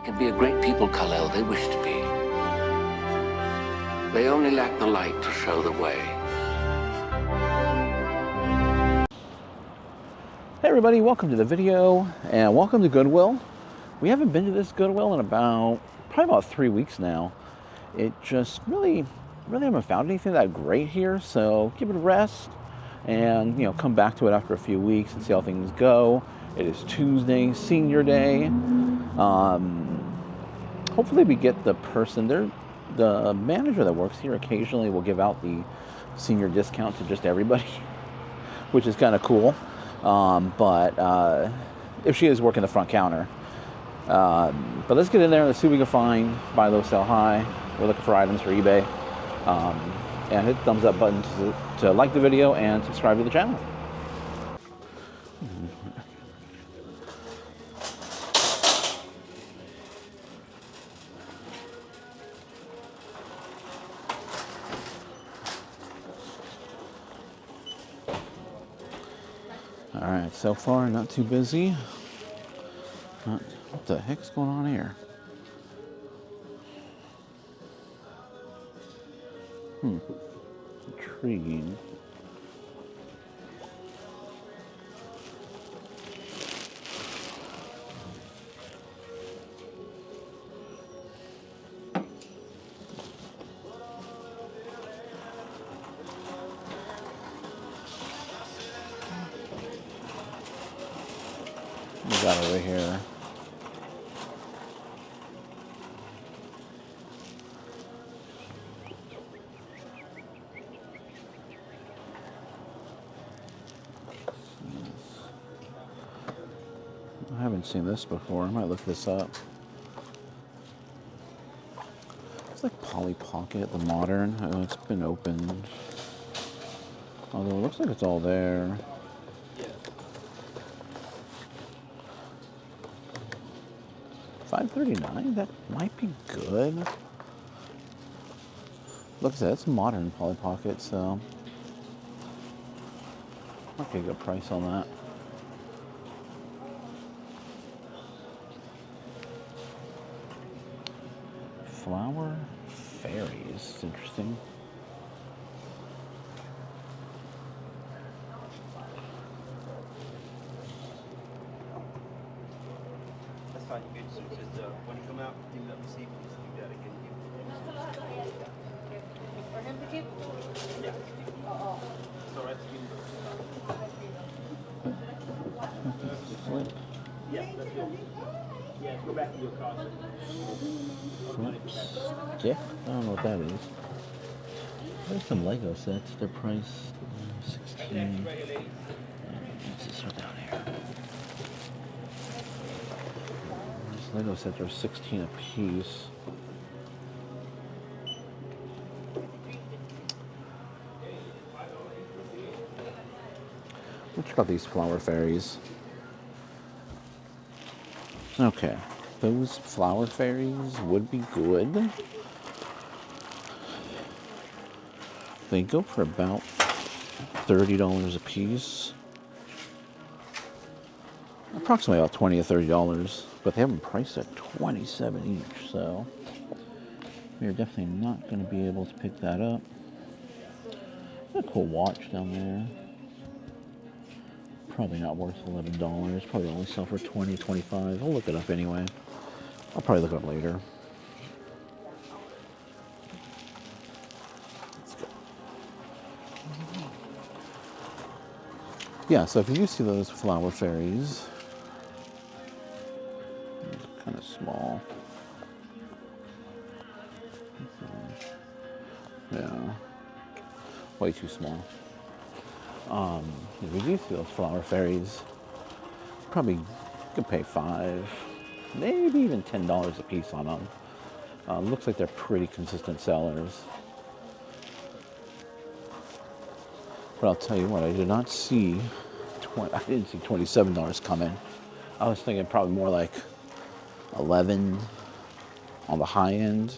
can be a great people, Kal-El, they wish to be. They only lack the light to show the way. Hey everybody, welcome to the video and welcome to Goodwill. We haven't been to this Goodwill in probably about 3 weeks now. It just really haven't found anything that great here, so give it a rest and come back to it after a few weeks and see how things go. It is Tuesday, senior day. Hopefully we get the person there. The manager that works here occasionally will give out the senior discount to just everybody, which is kind of cool. But if she is working the front counter. But let's get in there, let's see what we can find. Buy low, sell high. We're looking for items for eBay. And hit the thumbs up button to like the video and subscribe to the channel. All right, so far not too busy. What the heck's going on here? Intriguing. We got over here. I haven't seen this before. I might look this up. It's like Polly Pocket, the modern. Oh, it's been opened. Although it looks like it's all there. $5.39? That might be good. Look at that, it's a modern Polly Pocket, so might be a good price on that. Flower fairies, interesting. That's fine, you can just when you come out, you let me see, please do that again. For him to keep? Yeah. Oh. It's all right to Flip. Yeah, that's good. Yeah, go back to your car. Yeah, I don't know what that is. There's some Lego sets. They're priced 16. What's this one down here? These Lego sets are 16 a piece. Let's check out these flower fairies. Okay, those flower fairies would be good. They go for about $30 a piece. Approximately about $20 or $30, but they have them priced at $27 each, so we are definitely not going to be able to pick that up. A cool watch down there. Probably not worth $11. Probably only sell for $20, $25. I'll look it up anyway. I'll probably look it up later. Let's go. Yeah, so if you do see those flower fairies, it's kind of small. Yeah, way too small. If you do see those flower fairies, probably could pay $5, maybe even $10 a piece on them. Looks like they're pretty consistent sellers. But I'll tell you what, I did not see I didn't see $27 coming. I was thinking probably more like 11 on the high end.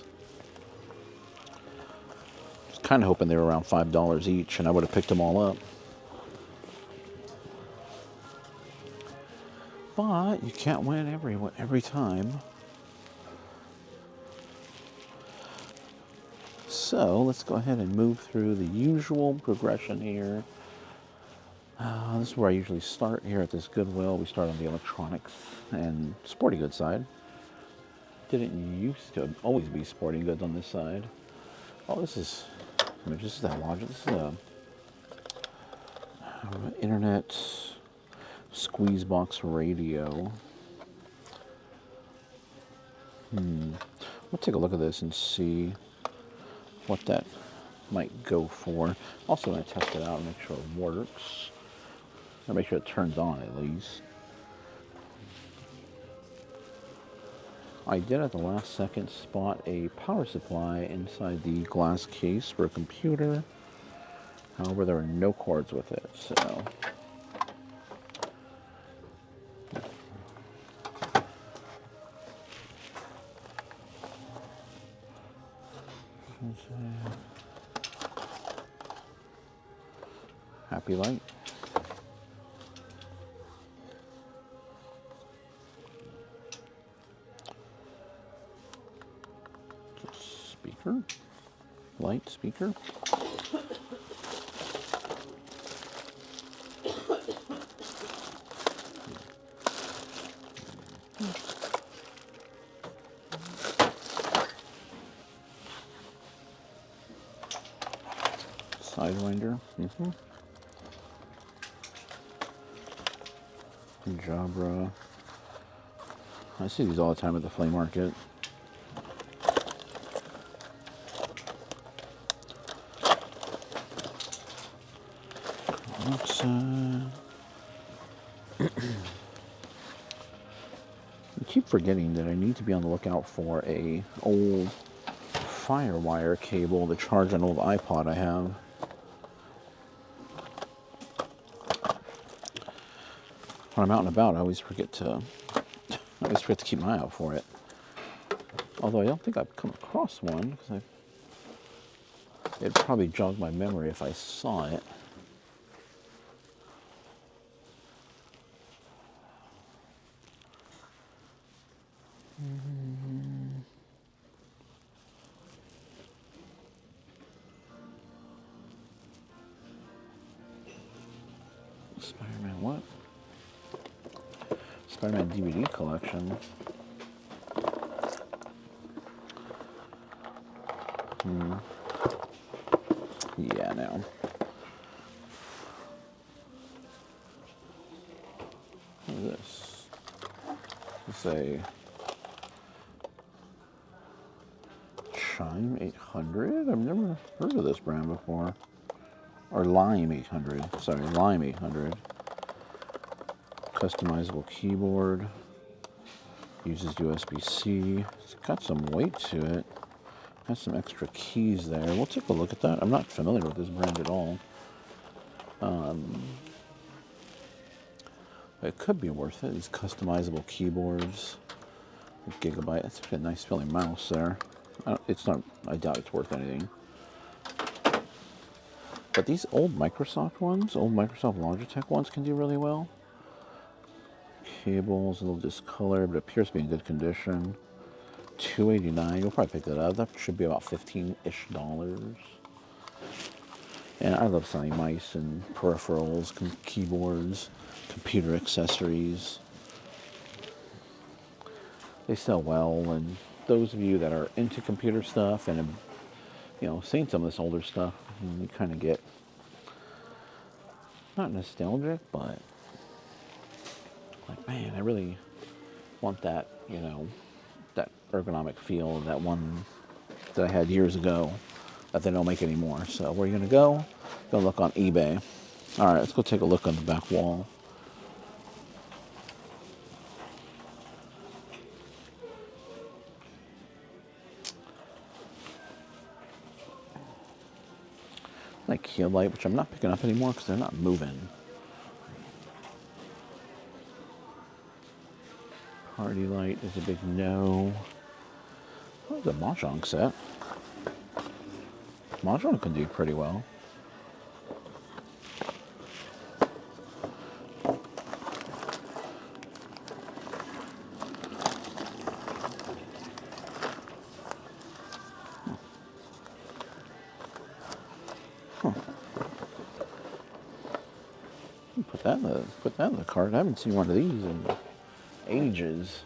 Just kind of hoping they were around $5 each, and I would have picked them all up. But you can't win every time. So let's go ahead and move through the usual progression here. This is where I usually start here at this Goodwill. We start on the electronics and sporting goods side. Didn't used to always be sporting goods on this side. Oh, this is that logic. This is a internet squeeze box radio. We'll take a look at this and see what that might go for. Also going to test it out and make sure it works. Or make sure it turns on at least. I did at the last second spot a power supply inside the glass case for a computer. However, there are no cords with it, so. Happy light. Speaker. Light speaker. Sidewinder. Jabra. I see these all the time at the flea market. I keep forgetting that I need to be on the lookout for a old firewire cable to charge an old iPod I have. When I'm out and about, I always forget to keep my eye out for it. Although I don't think I've come across one, because it'd probably jog my memory if I saw it. Spider-Man what? Spider-Man DVD collection. Yeah, no. What is this? It's a Chime 800? I've never heard of this brand before. Or Lime 800. Sorry, Lime 800. Customizable keyboard. Uses USB-C. It's got some weight to it. Has some extra keys there. We'll take a look at that. I'm not familiar with this brand at all. It could be worth it. These customizable keyboards. A gigabyte. That's a nice feeling mouse there. It's not. I doubt it's worth anything. But these old Microsoft ones, old Microsoft Logitech ones, can do really well. Cables, a little discolored, but appears to be in good condition. $289. You'll probably pick that up. That should be about $15-ish. And I love selling mice and peripherals, keyboards, computer accessories. They sell well, and those of you that are into computer stuff and have, seen some of this older stuff, you kind of get not nostalgic, but like, man, I really want that, that ergonomic feel of that one that I had years ago that they don't make anymore. So where are you going to go? Go look on eBay. All right, let's go take a look on the back wall. Like key light, which I'm not picking up anymore because they're not moving. Party light is a big no. Oh, the Mahjong set. Mahjong can do pretty well. put that in the cart. I haven't seen one of these in ages.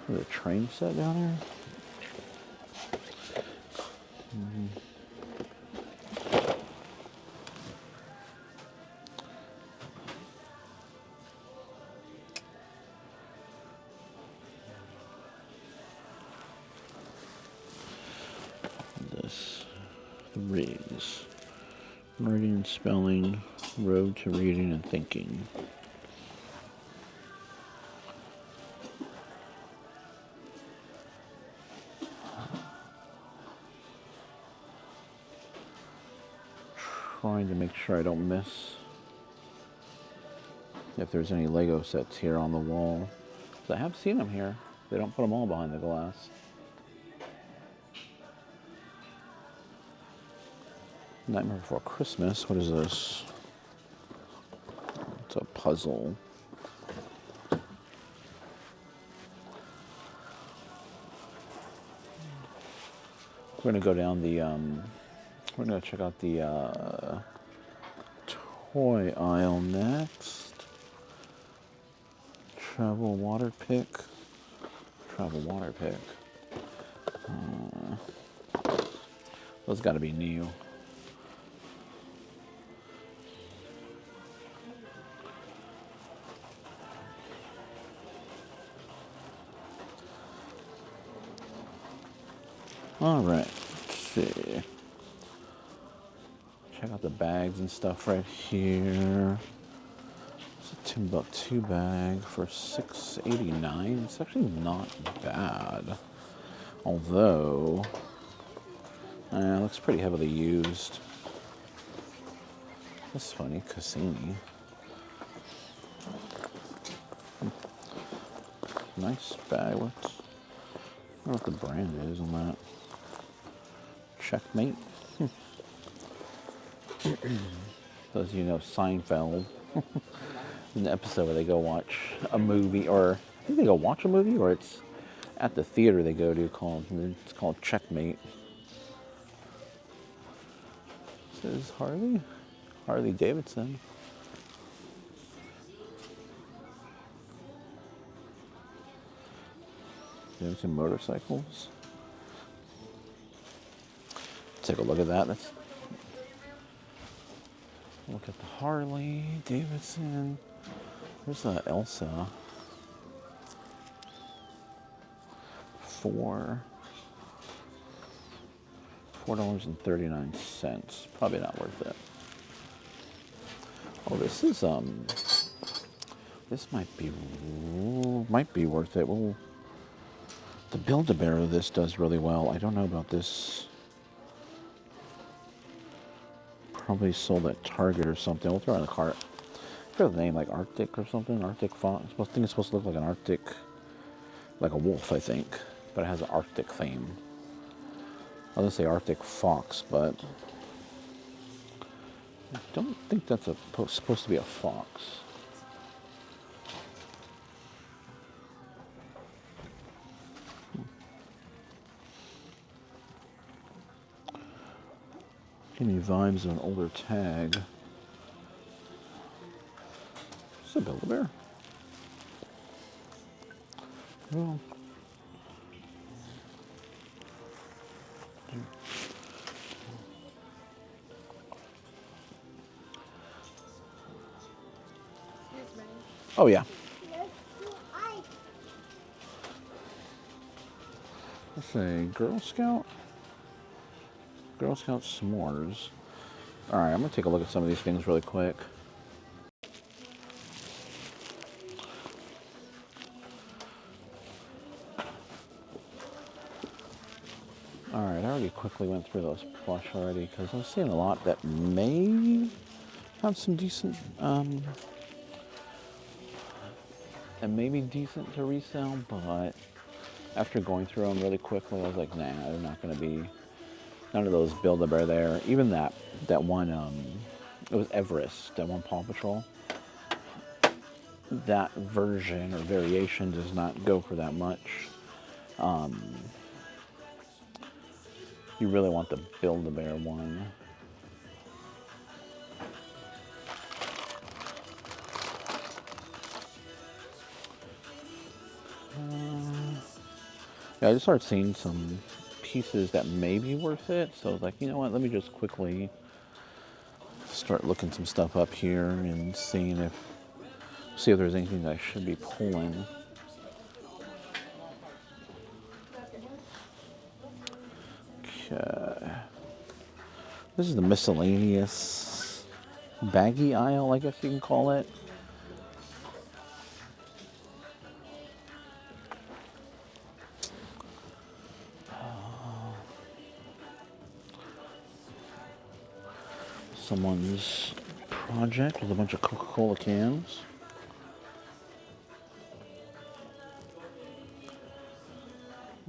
There's a train set down there. This reads writing and spelling, road to reading and thinking. Trying to make sure I don't miss if there's any Lego sets here on the wall. 'Cause I have seen them here. They don't put them all behind the glass. Nightmare Before Christmas. What is this? It's a puzzle. We're gonna go down the. We're gonna check out the toy aisle next. Travel water pick. Travel water pick. Those got to be new. All right, let's see. Check out the bags and stuff right here. It's a Timbuktu bag for $6.89. It's actually not bad, although it looks pretty heavily used. That's funny, Cassini. Nice bag. I don't know what the brand is on that. Checkmate. Those of you know Seinfeld. An episode where they go watch a movie, or I think they go watch a movie, or it's at the theater they go to it's called Checkmate. This is Harley Davidson. Davidson motorcycles. Take a look at that. Look at the Harley Davidson. There's a Elsa. $4.39. Probably not worth it. Oh, this is this might be worth it. Well, the Build-A-Bear of this does really well. I don't know about this. Probably sold at Target or something. We'll throw it in the cart. I forget the name, like Arctic or something. Arctic Fox. I think it's supposed to look like an Arctic, like a wolf, I think. But it has an Arctic theme. I was gonna say Arctic Fox, but I don't think that's supposed to be a fox. Give me vibes of an older tag. Is it a Build-A-Bear? Well, oh yeah. Let's say Girl Scout. Girl Scout s'mores. All right, I'm gonna take a look at some of these things really quick. All right, I already quickly went through those plush already because I was seeing a lot that may have some decent, and maybe decent to resell, but after going through them really quickly, I was like, nah, they're not gonna be. None of those Build-A-Bear there. Even that one, it was Everest, that one Paw Patrol. that version or variation does not go for that much. You really want the Build-A-Bear one. Yeah, I just started seeing some pieces that may be worth it. So I was like, you know what, let me just quickly start looking some stuff up here and see if there's anything that I should be pulling. Okay. This is the miscellaneous baggy aisle, I guess you can call it. Someone's project with a bunch of Coca-Cola cans.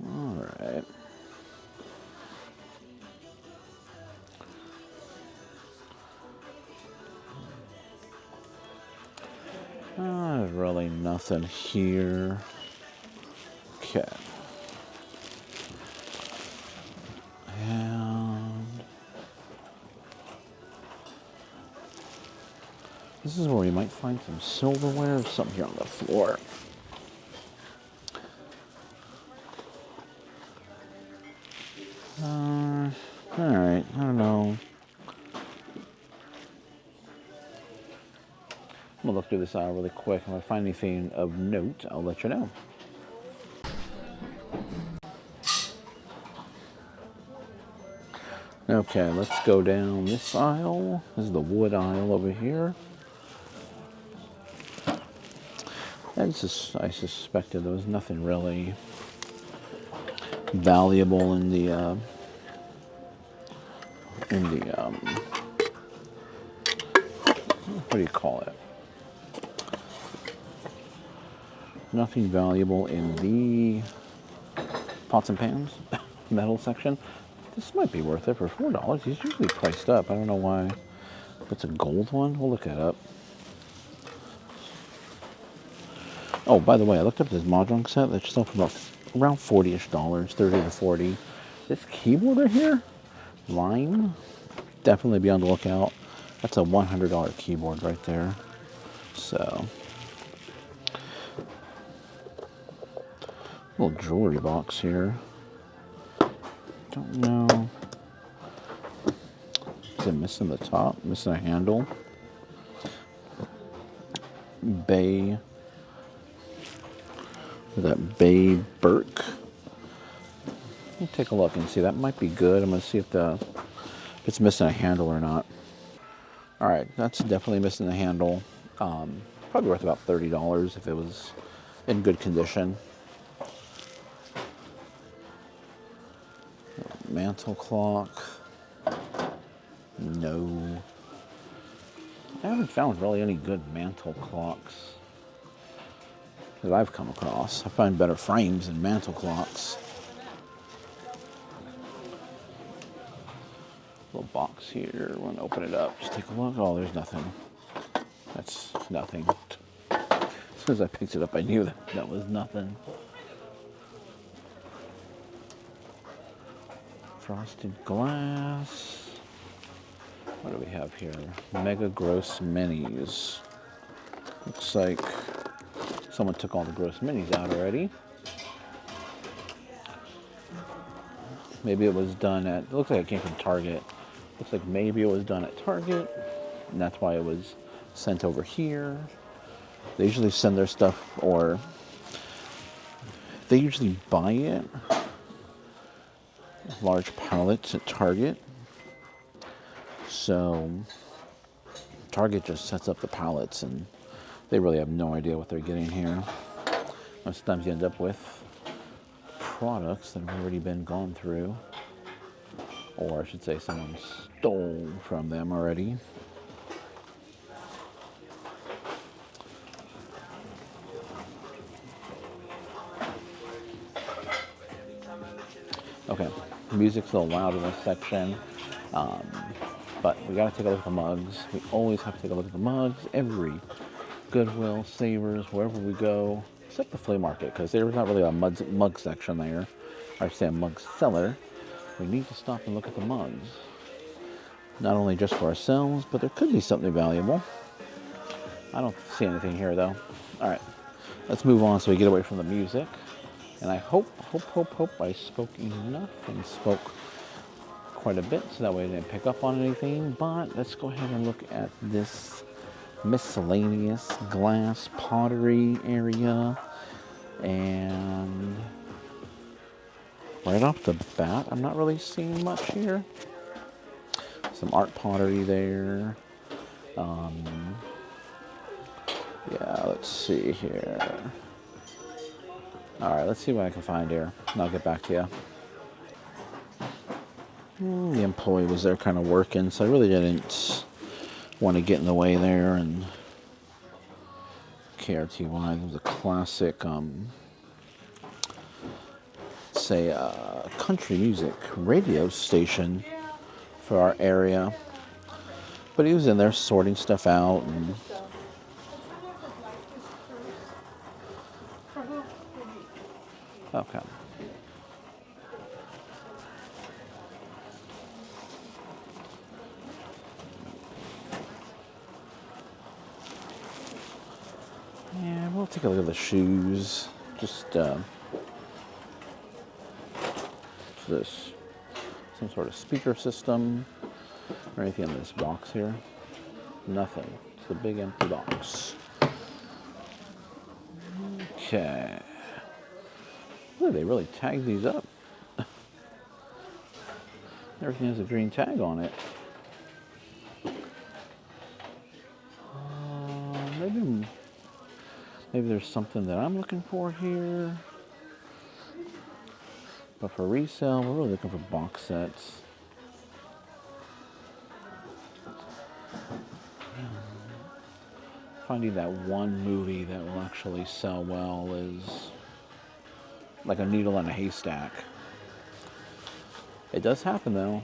All right. There's really nothing here. Okay. And this is where we might find some silverware or something here on the floor. All right, I don't know. I'm gonna look through this aisle really quick. If I find anything of note, I'll let you know. Okay, let's go down this aisle. This is the wood aisle over here. I suspected there was nothing really valuable in the what do you call it? Nothing valuable in the pots and pans metal section. This might be worth it for $4. He's usually priced up. I don't know why. If it's a gold one, we'll look it up. Oh, by the way, I looked up this Mahjong set that's still for about around $40-ish, 30 to 40. This keyboard right here, Lime, definitely be on the lookout. That's a $100 keyboard right there. So, little jewelry box here. Don't know. Is it missing the top? Missing a handle? Bay. That Bay Burke. Let me take a look and see. That might be good. I'm going to see if it's missing a handle or not. All right, that's definitely missing the handle. Probably worth about $30 if it was in good condition. Mantle clock. No. I haven't found really any good mantle clocks that I've come across. I find better frames than mantle clocks. Little box here. We're gonna open it up. Just take a look. Oh, there's nothing. That's nothing. As soon as I picked it up, I knew that was nothing. Frosted glass. What do we have here? Mega Gross Minis. Looks like someone took all the Gross Minis out already. Maybe it was done at, it looks like it came from Target. Looks like maybe it was done at Target, and that's why it was sent over here. They usually send their stuff, or they usually buy it, large pallets at Target. So Target just sets up the pallets and they really have no idea what they're getting here. Most times you end up with products that have already been gone through, or I should say someone stole from them already. Okay, music's a little loud in this section, but we gotta take a look at the mugs. We always have to take a look at the mugs every Goodwill, Savers, wherever we go, except the flea market, because there's not really a mug section there. I say a mug seller. We need to stop and look at the mugs. Not only just for ourselves, but there could be something valuable. I don't see anything here though. All right, let's move on so we get away from the music. And I hope I spoke enough and spoke quite a bit so that way I didn't pick up on anything. But let's go ahead and look at this miscellaneous glass pottery area. And right off the bat, I'm not really seeing much here. Some art pottery there. Yeah, let's see here. All right, let's see what I can find here, and I'll get back to you. The employee was there kind of working, so I really didn't want to get in the way there. And KRTY, it was a classic, country music radio station for our area. But he was in there sorting stuff out. And okay. Yeah, we'll take a look at the shoes. Just this, some sort of speaker system or anything in this box here. Nothing. It's a big empty box. Okay. Ooh, they really tagged these up. Everything has a green tag on it. Maybe there's something that I'm looking for here. But for resale, we're really looking for box sets. Finding that one movie that will actually sell well is like a needle in a haystack. It does happen though.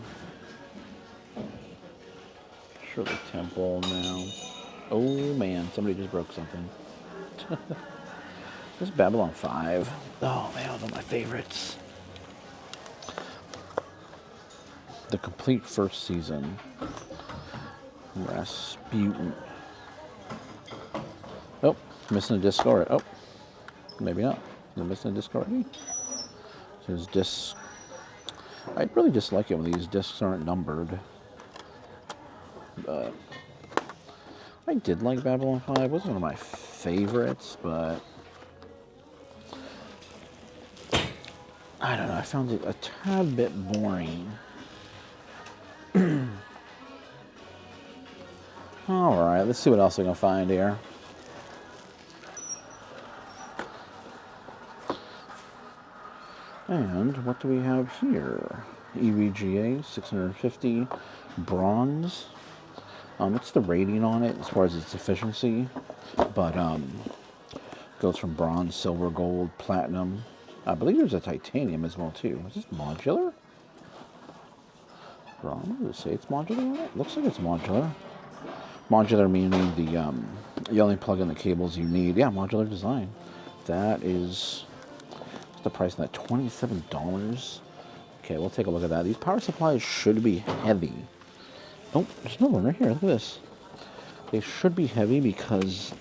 Shirley Temple now. Oh man, somebody just broke something. This is Babylon 5. Oh man, one of my favorites. The complete first season. Rasputin. Oh, missing a disc already. Oh, maybe not. Is it missing a disc already? So his discs. I really dislike it when these discs aren't numbered. But I did like Babylon 5. It wasn't one of my favorites, but I don't know. I found it a tad bit boring. All right, let's see what else we can find here. And what do we have here? EVGA 650 bronze. What's the rating on it as far as its efficiency? But goes from bronze, silver, gold, platinum. I believe there's a titanium as well too. Is this modular? Bronze? Does it say it's modular on it? Looks like it's modular. Modular meaning you only plug in the cables you need. Yeah, modular design. That is, what's the price on that? $27. Okay, we'll take a look at that. These power supplies should be heavy. Oh, there's another one right here. Look at this. They should be heavy because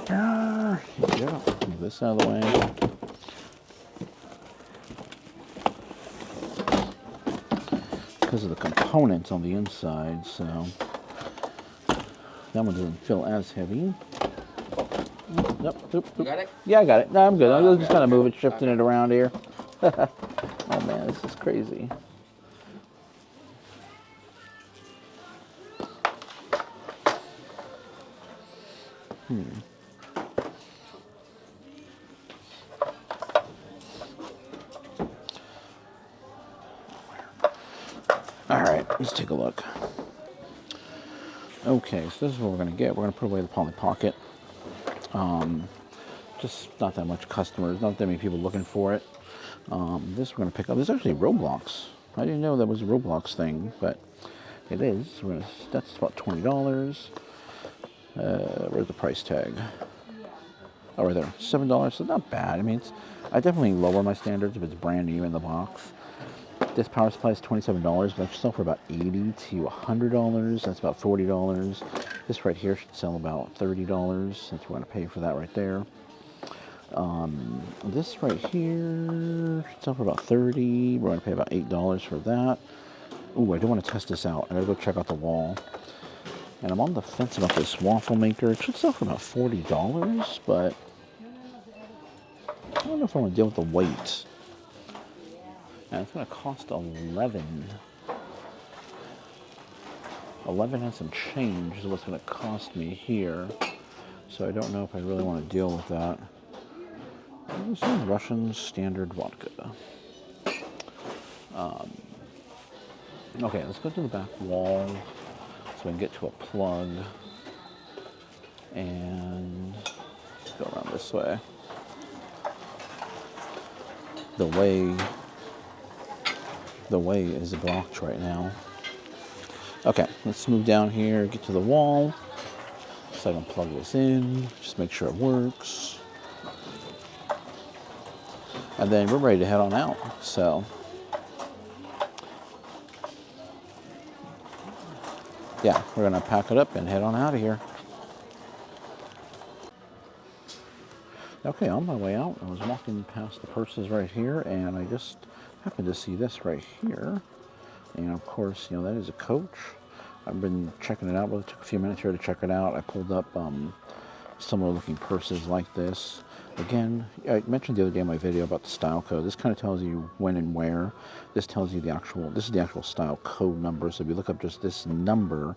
here we go. Move this out of the way. Because of the components on the inside, so that one doesn't feel as heavy. Nope. You got it? Yeah, I got it. No, I'm good. I'm just Okay, kind of okay. moving, shifting it around here. Oh man, this is crazy. All right, let's take a look. Okay, so this is what we're going to get. We're going to put away the Polly Pocket. Just not that much customers, not that many people looking for it. This we're going to pick up. This is actually Roblox. I didn't know that was a Roblox thing, but It is. That's about $20. Where's the price tag? Oh, right there, $7. So not bad. I mean, I definitely lower my standards if it's brand new in the box. This power supply is $27, but I sell for about $80 to $100. That's about $40. This right here should sell about $30, since we're going to pay for that right there. This right here should sell for about $30. We're going to pay about $8 for that. Ooh, I do want to test this out. I gotta go check out the wall. And I'm on the fence about this waffle maker. It should sell for about $40, but I don't know if I want to deal with the weight. And it's going to cost $11. $11 and some change is what's going to cost me here. So I don't know if I really want to deal with that. This is Russian standard vodka. Okay, let's go to the back wall so we can get to a plug. And let's go around this way. The way is blocked right now. Okay, let's move down here, get to the wall, so I can plug this in, just make sure it works. And then we're ready to head on out, so. Yeah, we're gonna pack it up and head on out of here. Okay, on my way out, I was walking past the purses right here, and I just happened to see this right here. And of course, you know, that is a Coach. I've been checking it out. Well, it took a few minutes here to check it out. I pulled up similar looking purses like this. Again, I mentioned the other day in my video about the style code. This kind of tells you when and where. This tells you this is the actual style code number. So if you look up just this number,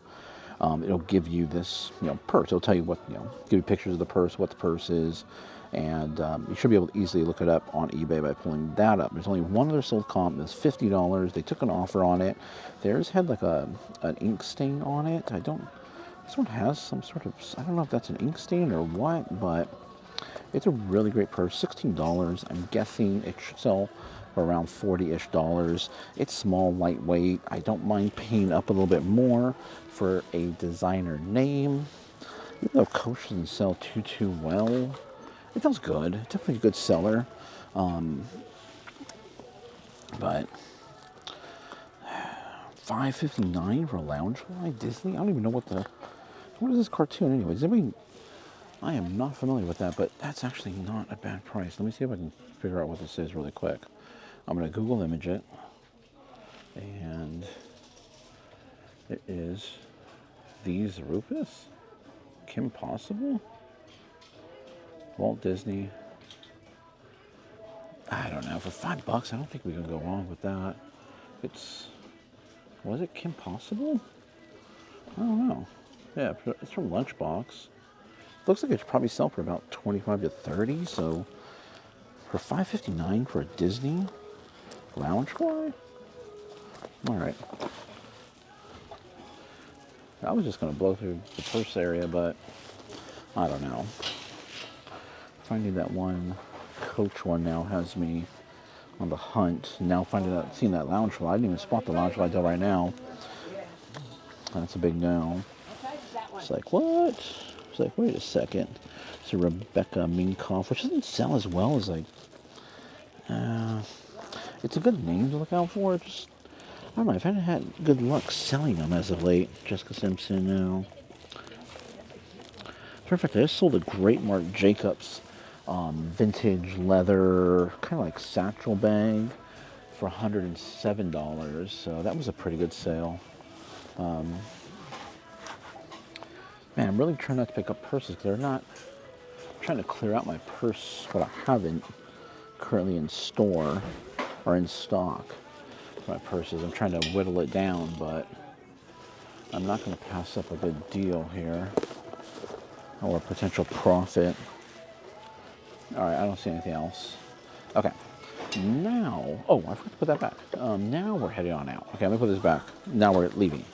it'll give you this, you know, purse. It'll tell you what, you know, give you pictures of the purse, what the purse is. And you should be able to easily look it up on eBay by pulling that up. There's only one other sold comp. It's $50. They took an offer on it. Theirs had like an ink stain on it. This one has some sort of, I don't know if that's an ink stain or what, but it's a really great purse. $16. I'm guessing it should sell for around $40-ish. It's small, lightweight. I don't mind paying up a little bit more for a designer name. Even though Coach doesn't sell too well, it does good. It's definitely a good seller. But $5.59 for a Loungefly Disney? I don't even know what is this cartoon anyways? I am not familiar with that, but that's actually not a bad price. Let me see if I can figure out what this is really quick. I'm going to Google image it. And it is These Rufus? Kim Possible? Walt Disney. I don't know. For $5, I don't think we can go wrong with that. Was it Kim Possible? I don't know. Yeah, it's from Lunchbox. Looks like it should probably sell for about $25 to $30. So for $5.59 for a Disney Loungefly? All right. I was just going to blow through the purse area, but I don't know. Finding that one Coach one now has me on the hunt. Now seeing that Loungefly. I didn't even spot the Loungefly until right now. That's a big no. It's like, what? It's like, wait a second. It's a Rebecca Minkoff, which doesn't sell as well as it's a good name to look out for. I don't know. I've had good luck selling them as of late. Jessica Simpson now. Perfect. I just sold a great Marc Jacobs vintage leather, kind of like satchel bag for $107. So that was a pretty good sale. Man, I'm really trying not to pick up purses because I'm trying to clear out my purse, what I haven't currently in store or in stock. My purses, I'm trying to whittle it down, but I'm not going to pass up a good deal here or a potential profit. All right, I don't see anything else. Okay, now, I forgot to put that back. Now we're heading on out. Okay, let me put this back. Now we're leaving.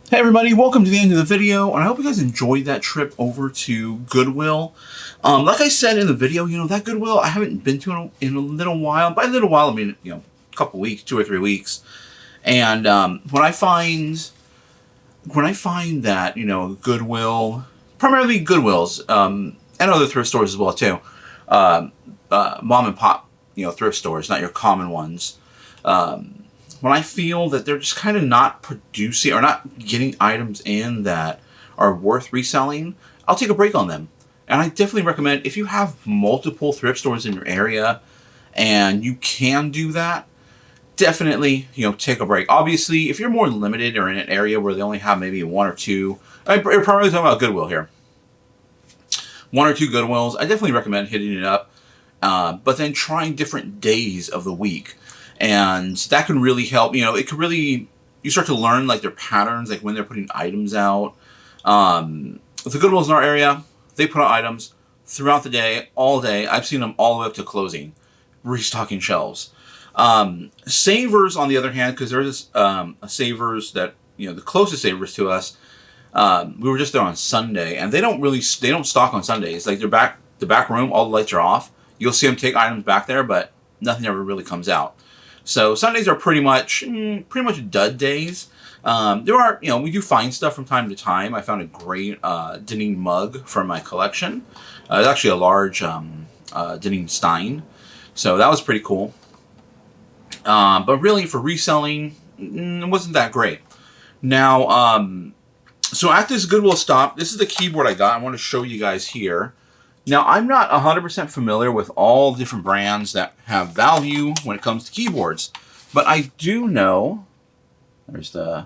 Hey everybody, welcome to the end of the video, and I hope you guys enjoyed that trip over to Goodwill. Like I said in the video, you know, that Goodwill I haven't been to in a little while. By a little while, I mean, you know, a couple weeks, 2 or 3 weeks. And when I find that, you know, Goodwill, primarily Goodwills, and other thrift stores as well too, mom and pop, you know, thrift stores, not your common ones. When I feel that they're just kind of not producing or not getting items in that are worth reselling, I'll take a break on them. And I definitely recommend, if you have multiple thrift stores in your area and you can do that, definitely, you know, take a break. Obviously, if you're more limited or in an area where they only have maybe one or two, I'm probably talking about Goodwill here. One or two Goodwills, I definitely recommend hitting it up, but then trying different days of the week. And that can really help, you know, it could really, you start to learn like their patterns, like when they're putting items out. The Goodwills in our area, they put out items throughout the day, all day. I've seen them all the way up to closing, restocking shelves. Savers, on the other hand, because there's a Savers that, you know, the closest Savers to us, we were just there on Sunday, and they don't stock on Sundays. Like the back room, all the lights are off. You'll see them take items back there, but nothing ever really comes out. So Sundays are pretty much dud days. There are, you know, we do find stuff from time to time. I found a great Denning mug from my collection. It's actually a large Denning Stein, so that was pretty cool. But really, for reselling, it wasn't that great. Now, so at this Goodwill stop, this is the keyboard I got. I want to show you guys here. Now, I'm not 100% familiar with all the different brands that have value when it comes to keyboards, but I do know, there's the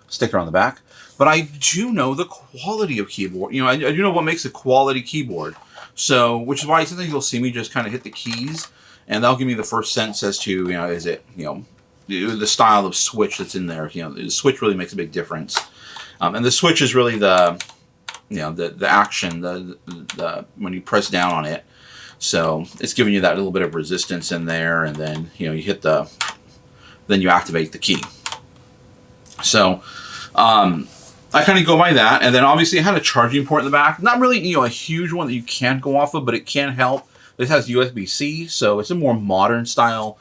sticker on the back, but I do know the quality of keyboard. You know, I do know what makes a quality keyboard. So, which is why sometimes you'll see me just kind of hit the keys, and that'll give me the first sense as to, you know, is it, you know, the style of switch that's in there. You know, the switch really makes a big difference. And the switch is really the, you know, the action, the when you press down on it. So it's giving you that little bit of resistance in there, and then, you know, you hit then you activate the key. So I kind of go by that, and then obviously I had a charging port in the back. Not really, you know, a huge one that you can go off of, but it can help. This has USB-C, so it's a more modern style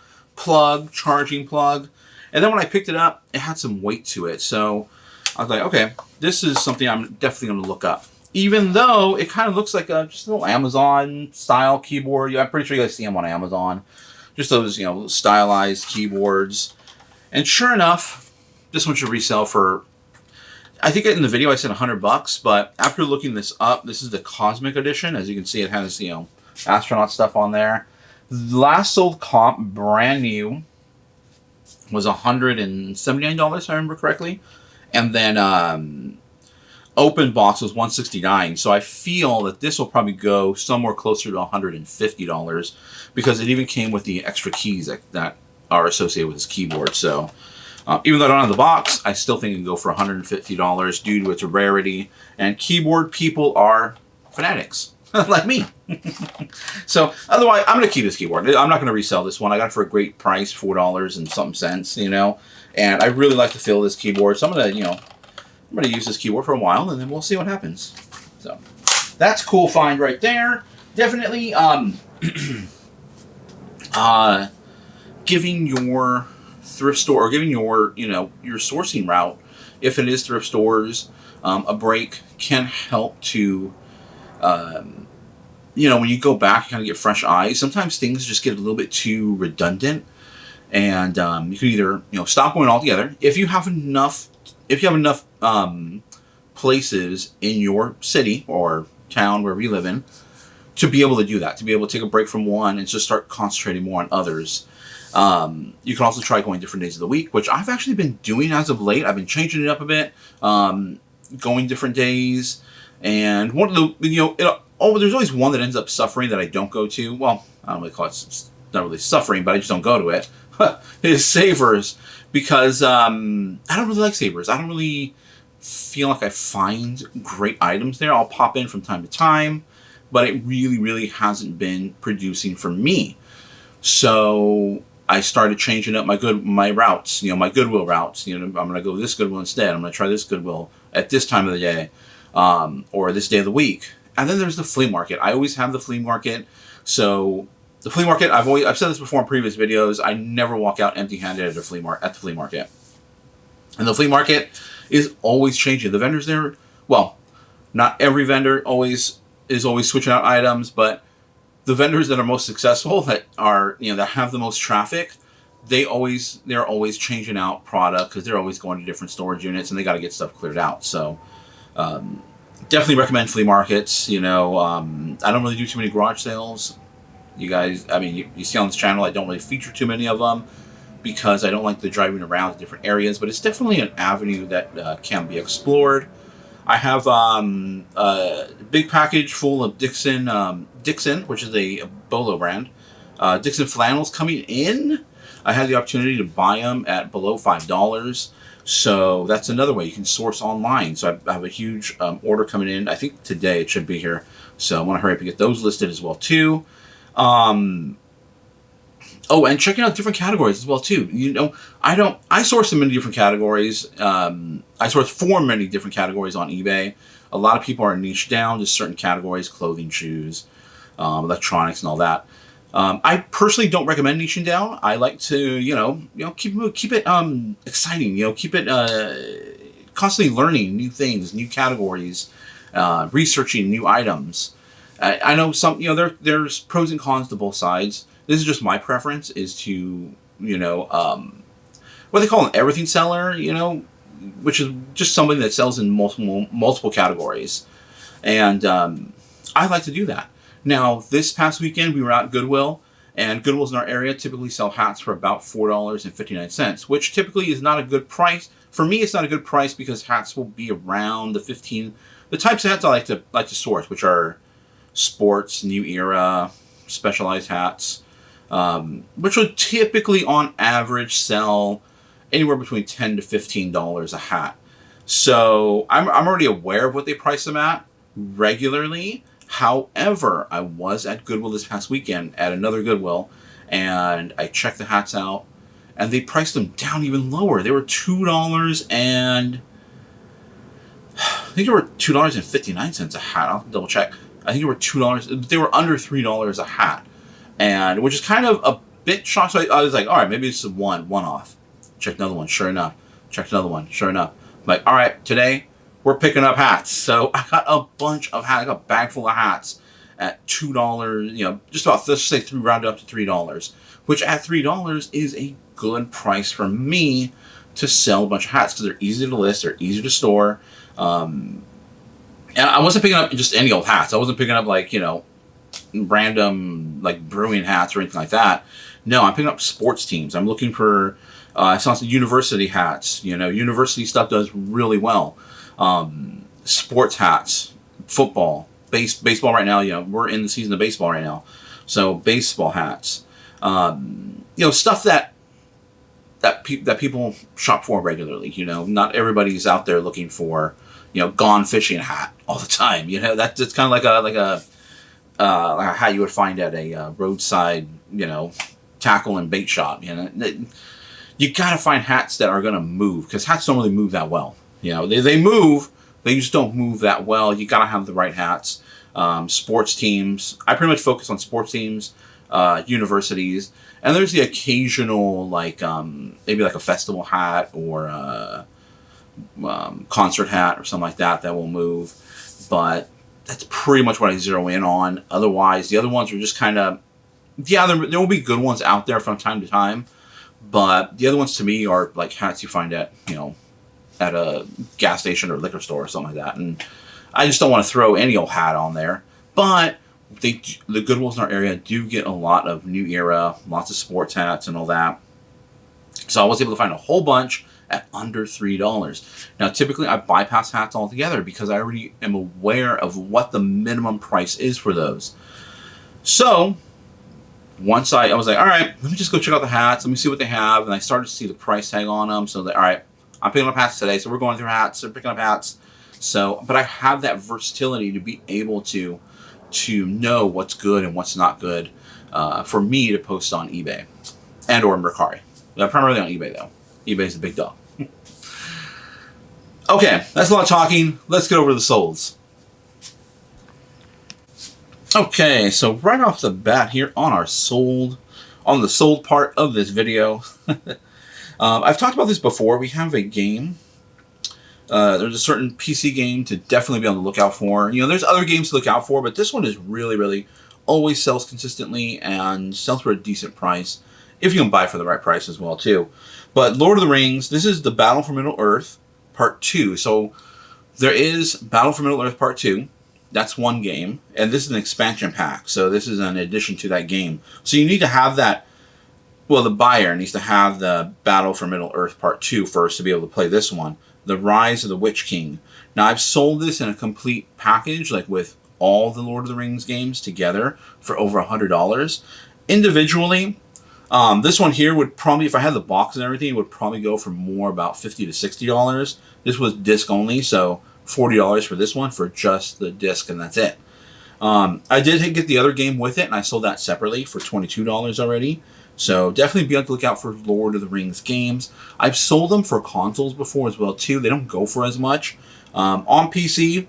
charging plug. And then when I picked it up, it had some weight to it, so I was like, okay, this is something I'm definitely going to look up. Even though it kind of looks like just a little Amazon-style keyboard. I'm pretty sure you guys see them on Amazon. Just those, you know, stylized keyboards. And sure enough, this one should resell for, I think in the video I said $100, but after looking this up, this is the Cosmic Edition. As you can see, it has, you know, astronaut stuff on there. The last sold comp, brand new, was $179, if I remember correctly. And then open box was $169. So I feel that this will probably go somewhere closer to $150 because it even came with the extra keys that are associated with this keyboard. So even though I don't have the box, I still think it can go for $150 due to its rarity. And keyboard people are fanatics, like me. So otherwise, I'm going to keep this keyboard. I'm not going to resell this one. I got it for a great price, $4 and something cents, you know. And I really like to feel this keyboard, so I'm going to, you know, I'm going to use this keyboard for a while, and then we'll see what happens. So that's a cool find right there. Definitely giving your thrift store, or giving your, you know, your sourcing route, if it is thrift stores, a break can help to, you know, when you go back, you kind of get fresh eyes. Sometimes things just get a little bit too redundant, and you can either, you know, stop going altogether. If you have enough places in your city or town, wherever you live in, to be able to do that, to be able to take a break from one and just start concentrating more on others. You can also try going different days of the week, which I've actually been doing as of late. I've been changing it up a bit, going different days, and one of the, you know, there's always one that ends up suffering that I don't go to. Well, I don't really call it, it's not really suffering, but I just don't go to it. Is Savers, because I don't really like Savers. I don't really feel like I find great items there. I'll pop in from time to time, but it really, really hasn't been producing for me. So I started changing up my routes, you know, my Goodwill routes. You know, I'm going to go this Goodwill instead. I'm going to try this Goodwill at this time of the day, or this day of the week. And then there's the flea market. I always have the flea market. So the flea market, I've said this before in previous videos, I never walk out empty-handed at the flea market. And the flea market is always changing. The vendors there, well, not every vendor is always switching out items, but the vendors that are most successful, that are, that have the most traffic, they're always changing out product because they're always going to different storage units and they got to get stuff cleared out. So definitely recommend flea markets. I don't really do too many garage sales. You guys, I mean, you see on this channel, I don't really feature too many of them because I don't like the driving around to different areas, but it's definitely an avenue that can be explored. I have a big package full of Dixon, which is a Bolo brand. Dixon flannels coming in. I had the opportunity to buy them at below $5. So that's another way you can source online. So I have a huge order coming in. I think today it should be here. So I want to hurry up and get those listed as well too. Oh, and checking out different categories as well too. I source in many different categories. I source for many different categories on eBay. A lot of people are niche down to certain categories: clothing, shoes, electronics, and all that. I personally don't recommend niching down. I like to, keep it exciting. Keep it constantly learning new things, new categories, researching new items. I know some, there's pros and cons to both sides. This is just my preference, is to, what they call an everything seller, which is just somebody that sells in multiple categories. And I like to do that. Now, this past weekend, we were out at Goodwill, and Goodwills in our area typically sell hats for about $4.59, which typically is not a good price. For me, it's not a good price because hats will be around the types of hats I like to source, which are sports, new era, specialized hats, which would typically, on average, sell anywhere between $10 to $15 a hat. So I'm already aware of what they price them at regularly. However, I was at Goodwill this past weekend at another Goodwill, and I checked the hats out, and they priced them down even lower. They were $2 and I think they were $2.59 a hat. I'll double check. I think they were $2. They were under $3 a hat, and which is kind of a bit shocking. So I was like, all right, maybe it's a one-off. Check another one. Sure enough. Checked another one. Sure enough. I'm like, all right, today we're picking up hats. So I got a bunch of hats. I got a bag full of hats at $2. Just about, let's say, round up to $3, which at $3 is a good price for me to sell a bunch of hats because they're easy to list, they're easy to store. And I wasn't picking up just any old hats. I wasn't picking up random brewing hats or anything like that. No, I'm picking up sports teams. I'm looking for I saw some university hats. University stuff does really well. Sports hats, football, baseball right now. We're in the season of baseball right now, so baseball hats. Stuff that people shop for regularly. Not everybody's out there looking for gone fishing hat all the time. That's kind of like a hat you would find at a roadside tackle and bait shop. You gotta find hats that are gonna move, because hats don't really move that well. They move, they just don't move that well. You gotta have the right hats. Sports teams, I pretty much focus on sports teams, universities, and there's the occasional maybe a festival hat or a concert hat or something like that will move, but that's pretty much what I zero in on. Otherwise, the other ones are just kind of, there will be good ones out there from time to time, but the other ones to me are like hats you find at at a gas station or liquor store or something like that, and I just don't want to throw any old hat on there. But the Goodwills in our area do get a lot of new era, lots of sports hats and all that. So I was able to find a whole bunch at under $3. Now, typically I bypass hats altogether because I already am aware of what the minimum price is for those. So once I was like, all right, let me just go check out the hats. Let me see what they have. And I started to see the price tag on them. So all right, I'm picking up hats today. So we're going through hats. So picking up hats. So, but I have that versatility to be able to know what's good and what's not good for me to post on eBay and or Mercari. Primarily on eBay though. eBay's the big dog. Okay, that's a lot of talking. Let's get over to the solds. Okay, so right off the bat here on the sold part of this video, I've talked about this before. We have a game. There's a certain PC game to definitely be on the lookout for. You know, there's other games to look out for, but this one is really, really always sells consistently and sells for a decent price if you can buy for the right price as well, too. But Lord of the Rings, this is the Battle for Middle-earth Part 2. So there is Battle for Middle-earth Part 2. That's one game. And this is an expansion pack. So this is an addition to that game. So you need to have that. Well, the buyer needs to have the Battle for Middle-earth Part 2 first to be able to play this one. The Rise of the Witch King. Now, I've sold this in a complete package, like with all the Lord of the Rings games together for over $100. Individually, this one here would probably, if I had the box and everything, it would probably go for more, about $50 to $60. This was disc only, so $40 for this one for just the disc, and that's it. I did get the other game with it, and I sold that separately for $22 already. So definitely be on the lookout for Lord of the Rings games. I've sold them for consoles before as well, too. They don't go for as much. On PC,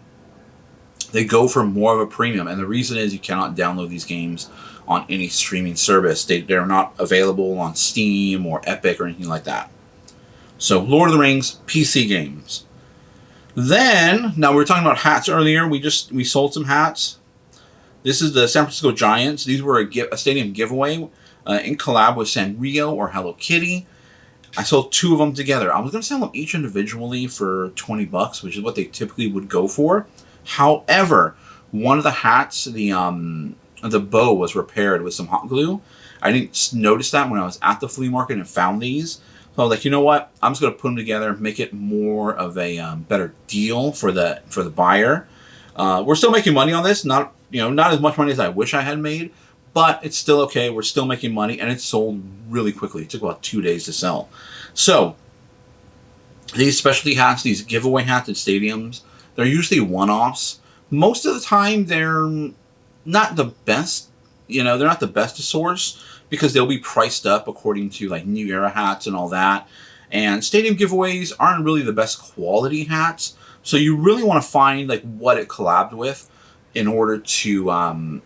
they go for more of a premium, and the reason is you cannot download these games on any streaming service. They're not available on Steam or Epic or anything like that. So Lord of the Rings PC games. Then, now we were talking about hats earlier. We sold some hats. This is the San Francisco Giants. These were a stadium giveaway in collab with Sanrio or Hello Kitty. I sold 2 of them together. I was going to sell them each individually for $20, which is what they typically would go for. However, one of the hats, the bow was repaired with some hot glue. I didn't notice that when I was at the flea market and found these. So I was like, you know what? I'm just going to put them together, make it more of a better deal for the buyer. We're still making money on this. Not as much money as I wish I had made, but it's still okay. We're still making money, and it sold really quickly. It took about 2 days to sell. So these specialty hats, these giveaway hats at stadiums, they're usually one-offs. Most of the time, they're not the best. They're not the best to source because they'll be priced up according to like New Era hats and all that. And stadium giveaways aren't really the best quality hats, so you really want to find like what it collabed with in order to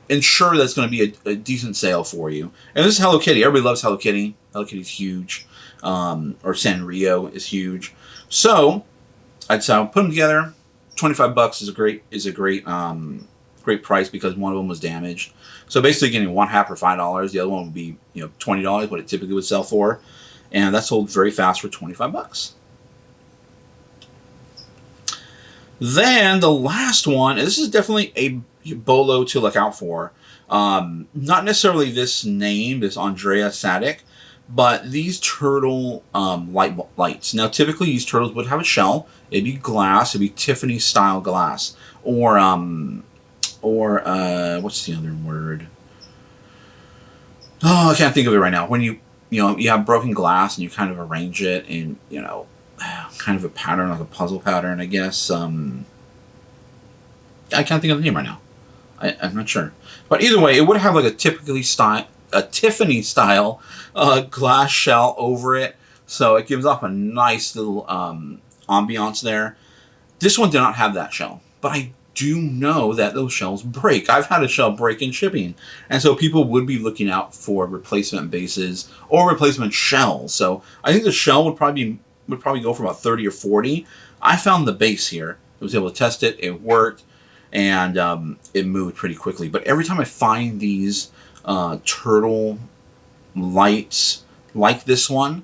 ensure that it's going to be a decent sale for you. And this is Hello Kitty. Everybody loves Hello Kitty. Hello Kitty's huge, or Sanrio is huge. So I'd say I'll put them together. $25 is a great price because one of them was damaged. So basically getting one hat for $5. The other one would be $20, what it typically would sell for, and that sold very fast for $25. Then the last one, and this is definitely a bolo to look out for. Not necessarily this name, this Andrea Sadik, but these turtle lights. Now, typically these turtles would have a shell. It'd be glass. It'd be Tiffany style glass, or what's the other word? Oh, I can't think of it right now. When you have broken glass and you kind of arrange it in kind of a pattern, like a puzzle pattern, I guess. I can't think of the name right now. I'm not sure, but either way, it would have like a Tiffany style glass shell over it, so it gives off a nice little ambiance there. This one did not have that shell, but I do know that those shells break. I've had a shell break in shipping, and so people would be looking out for replacement bases or replacement shells. So I think the shell would probably go for about $30 or $40. I found the base here. I was able to test it. It worked, and it moved pretty quickly. But every time I find these turtle lights like this one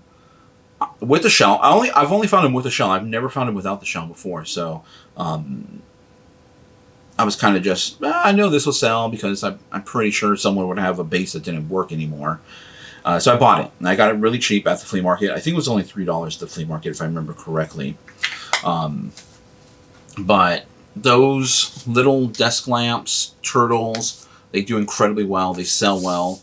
with the shell, I've only found them with the shell. I've never found them without the shell before. So I was kind of just, I know this will sell because I'm pretty sure someone would have a base that didn't work anymore. So I bought it, and I got it really cheap at the flea market. I think it was only $3 at the flea market, if I remember correctly. But those little desk lamps, turtles, they do incredibly well. They sell well.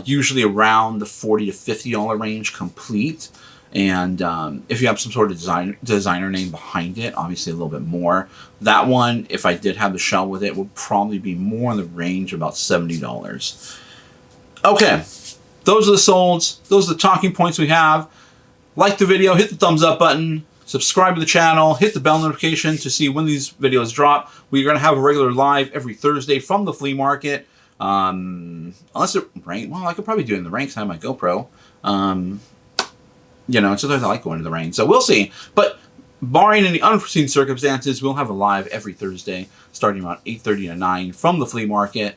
Usually around the $40 to $50 range complete. And if you have some sort of designer name behind it, obviously a little bit more. That one, if I did have the shell with it, would probably be more in the range of about $70. Okay, those are the solds. Those are the talking points we have. Like the video, hit the thumbs up button, subscribe to the channel, hit the bell notification to see when these videos drop. We're going to have a regular live every Thursday from the flea market. Unless it rains, well, I could probably do it in the ranks. I have my GoPro. You know, sometimes I like going in the rain. So we'll see. But barring any unforeseen circumstances, we'll have a live every Thursday, starting around 8:30 to 9 from the flea market.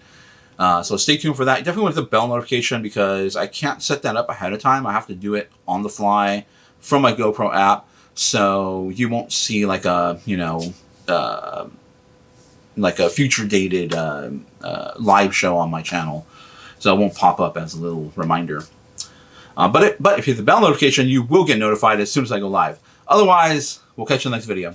So stay tuned for that. Definitely want the bell notification because I can't set that up ahead of time. I have to do it on the fly from my GoPro app. So you won't see like a, you know, like a future dated live show on my channel. So it won't pop up as a little reminder. But if you hit the bell notification, you will get notified as soon as I go live. Otherwise, we'll catch you in the next video.